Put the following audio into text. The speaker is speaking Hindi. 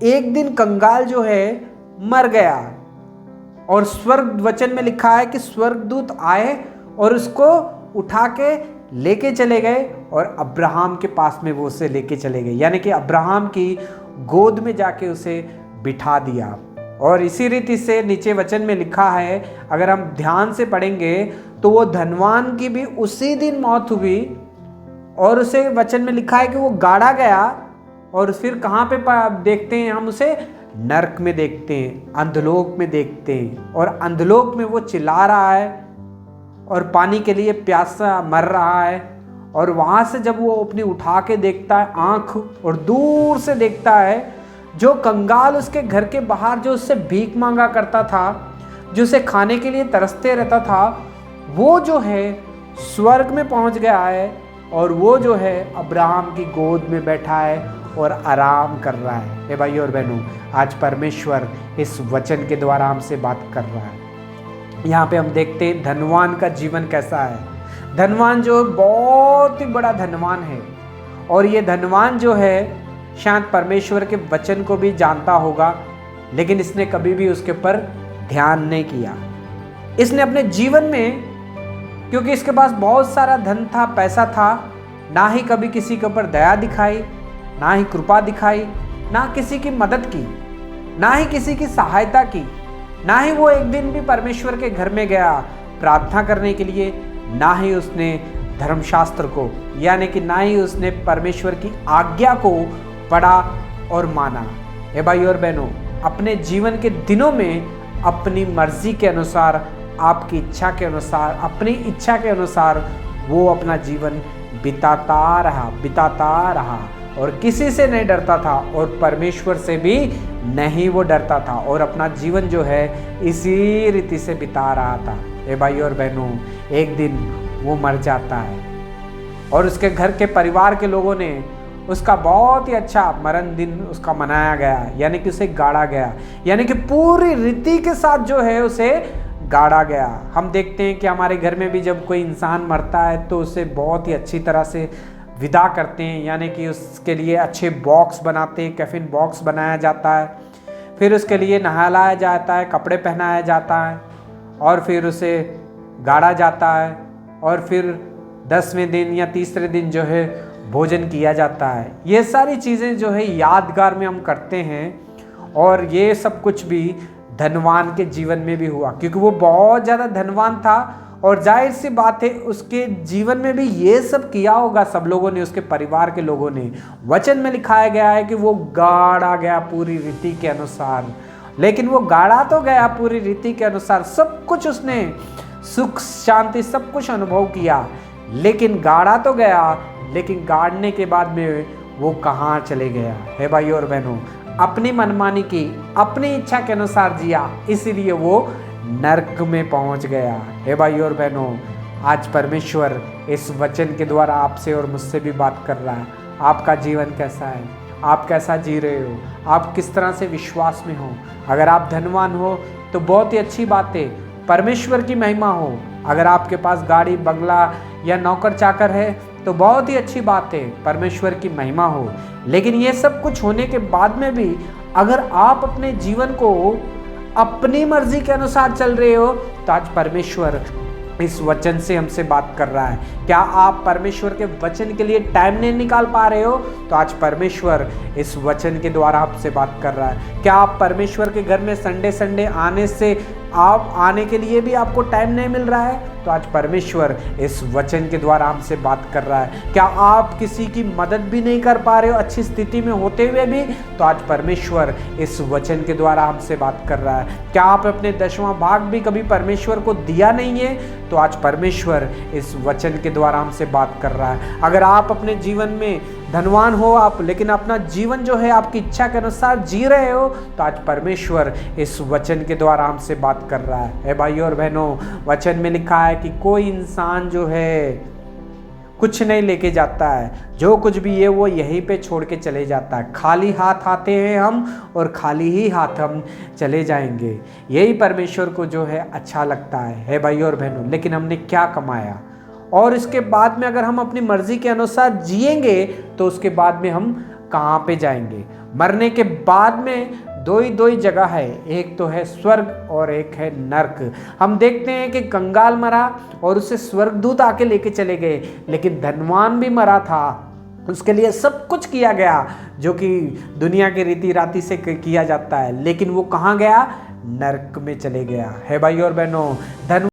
एक दिन कंगाल जो है मर गया, और स्वर्ग वचन में लिखा है कि स्वर्गदूत आए और उसको उठा के लेके चले गए, और अब्राहम के पास में वो उसे लेके चले गए, यानी कि अब्राहम की गोद में जाके उसे बिठा दिया। और इसी रीति से नीचे वचन में लिखा है, अगर हम ध्यान से पढ़ेंगे तो वो धनवान की भी उसी दिन मौत हुई, और उसे वचन में लिखा है कि वो गाड़ा गया, और फिर कहाँ पे देखते हैं हम उसे? नरक में देखते हैं, अंधलोक में देखते हैं, और अंधलोक में वो चिल्ला रहा है और पानी के लिए प्यासा मर रहा है। और वहाँ से जब वो अपनी उठा के देखता है आँख, और दूर से देखता है जो कंगाल उसके घर के बाहर जो उससे भीख मांगा करता था, जो उसे खाने के लिए तरसते रहता था, वो जो है स्वर्ग में पहुँच गया है, और वो जो है अब्राहम की गोद में बैठा है और आराम कर रहा है। हे भाइयों और बहनों, आज परमेश्वर इस वचन के द्वारा हमसे बात कर रहा है। यहाँ पे हम देखते हैं धनवान का जीवन कैसा है। धनवान जो बहुत ही बड़ा धनवान है, और ये धनवान जो है शायद परमेश्वर के वचन को भी जानता होगा, लेकिन इसने कभी भी उसके ऊपर ध्यान नहीं किया। इसने अपने जीवन में, क्योंकि इसके पास बहुत सारा धन था, पैसा था, ना ही कभी किसी के ऊपर दया दिखाई, ना ही कृपा दिखाई, ना किसी की मदद की, ना ही किसी की सहायता की, ना ही वो एक दिन भी परमेश्वर के घर में गया प्रार्थना करने के लिए, ना ही उसने धर्मशास्त्र को, यानी कि ना ही उसने परमेश्वर की आज्ञा को पढ़ा और माना। हे भाई और बहनों, अपने जीवन के दिनों में अपनी मर्जी के अनुसार, आपकी इच्छा के अनुसार, अपनी इच्छा के अनुसार वो अपना जीवन बिताता रहा, और किसी से नहीं डरता था, और परमेश्वर से भी नहीं वो डरता था, और अपना जीवन जो है इसी रीति से बिता रहा था। हे भाई और बहनों, एक दिन वो मर जाता है, और उसके घर के परिवार के लोगों ने उसका बहुत ही अच्छा मरण दिन उसका मनाया गया, यानी कि उसे गाड़ा गया, यानी कि पूरी रीति के साथ जो है उसे गाड़ा गया। हम देखते हैं कि हमारे घर में भी जब कोई इंसान मरता है तो उसे बहुत ही अच्छी तरह से विदा करते हैं, यानी कि उसके लिए अच्छे बॉक्स बनाते हैं, कैफिन बॉक्स बनाया जाता है, फिर उसके लिए नहलाया जाता है, कपड़े पहनाया जाता है, और फिर उसे गाड़ा जाता है, और फिर 10वें दिन या तीसरे दिन जो है भोजन किया जाता है। ये सारी चीज़ें जो है यादगार में हम करते हैं, और ये सब कुछ भी धनवान के जीवन में भी हुआ, क्योंकि वो बहुत ज़्यादा धनवान था, और जाहिर सी बात है उसके जीवन में भी ये सब किया होगा सब लोगों ने, उसके परिवार के लोगों ने। वचन में लिखाया गया है कि वो गाड़ा गया पूरी रीति के अनुसार, लेकिन वो गाड़ा तो गया पूरी रीति के अनुसार, सब कुछ उसने सुख शांति सब कुछ अनुभव किया, लेकिन गाड़ा तो गया, लेकिन गाड़ने के बाद में वो कहाँ चले गया? है भाइयों और बहनों, अपनी मनमानी की, अपनी इच्छा के अनुसार जिया, इसीलिए वो नरक में पहुंच गया। हे भाइयों और बहनों, आज परमेश्वर इस वचन के द्वारा आपसे और मुझसे भी बात कर रहा है। आपका जीवन कैसा है? आप कैसा जी रहे हो? आप किस तरह से विश्वास में हो? अगर आप धनवान हो तो बहुत ही अच्छी बात है, परमेश्वर की महिमा हो। अगर आपके पास गाड़ी बंगला या नौकर चाकर है तो बहुत ही अच्छी बात है, परमेश्वर की महिमा हो। लेकिन ये सब कुछ होने के बाद में भी अगर आप अपने जीवन को अपनी मर्जी के अनुसार चल रहे हो तो आज परमेश्वर इस वचन से हमसे बात कर रहा है। क्या आप परमेश्वर के वचन के लिए टाइम नहीं निकाल पा रहे हो? तो आज परमेश्वर इस वचन के द्वारा आपसे बात कर रहा है। क्या आप परमेश्वर के घर में संडे आने से आप आने के लिए भी आपको टाइम नहीं मिल रहा है? तो आज परमेश्वर इस वचन के द्वारा हमसे बात कर रहा है। क्या आप किसी की मदद भी नहीं कर पा रहे हो अच्छी स्थिति में होते हुए भी? तो आज परमेश्वर इस वचन के द्वारा हमसे बात कर रहा है। क्या आप अपने 10वां भाग भी कभी परमेश्वर को दिया नहीं है? तो आज परमेश्वर इस वचन के द्वारा हमसे बात कर रहा है। अगर आप अपने जीवन में धनवान हो आप, लेकिन अपना जीवन जो है आपकी इच्छा के अनुसार जी रहे हो, तो आज परमेश्वर इस वचन के द्वारा हमसे बात कर रहा है। भाइयों और बहनों, वचन में लिखा है कि कोई इंसान जो है कुछ नहीं लेके जाता है, जो कुछ भी है वो यहीं पे छोड़ के चले जाता है। खाली हाथ आते हैं हम और खाली ही हाथ हम चले जाएंगे। यही परमेश्वर को जो है अच्छा लगता है भाइयों और बहनों। लेकिन हमने क्या कमाया, और इसके बाद में अगर हम अपनी मर्जी के अनुसार जिएंगे तो उसके बाद में हम कहाँ पे जाएंगे? मरने के बाद में दो ही जगह है, एक तो है स्वर्ग और एक है नरक। हम देखते हैं कि कंगाल मरा और उसे स्वर्गदूत आके लेके चले गए, लेकिन धनवान भी मरा था, उसके लिए सब कुछ किया गया जो कि दुनिया के रीति राति से किया जाता है, लेकिन वो कहाँ गया? नरक में चले गया है भाई और बहनों। धन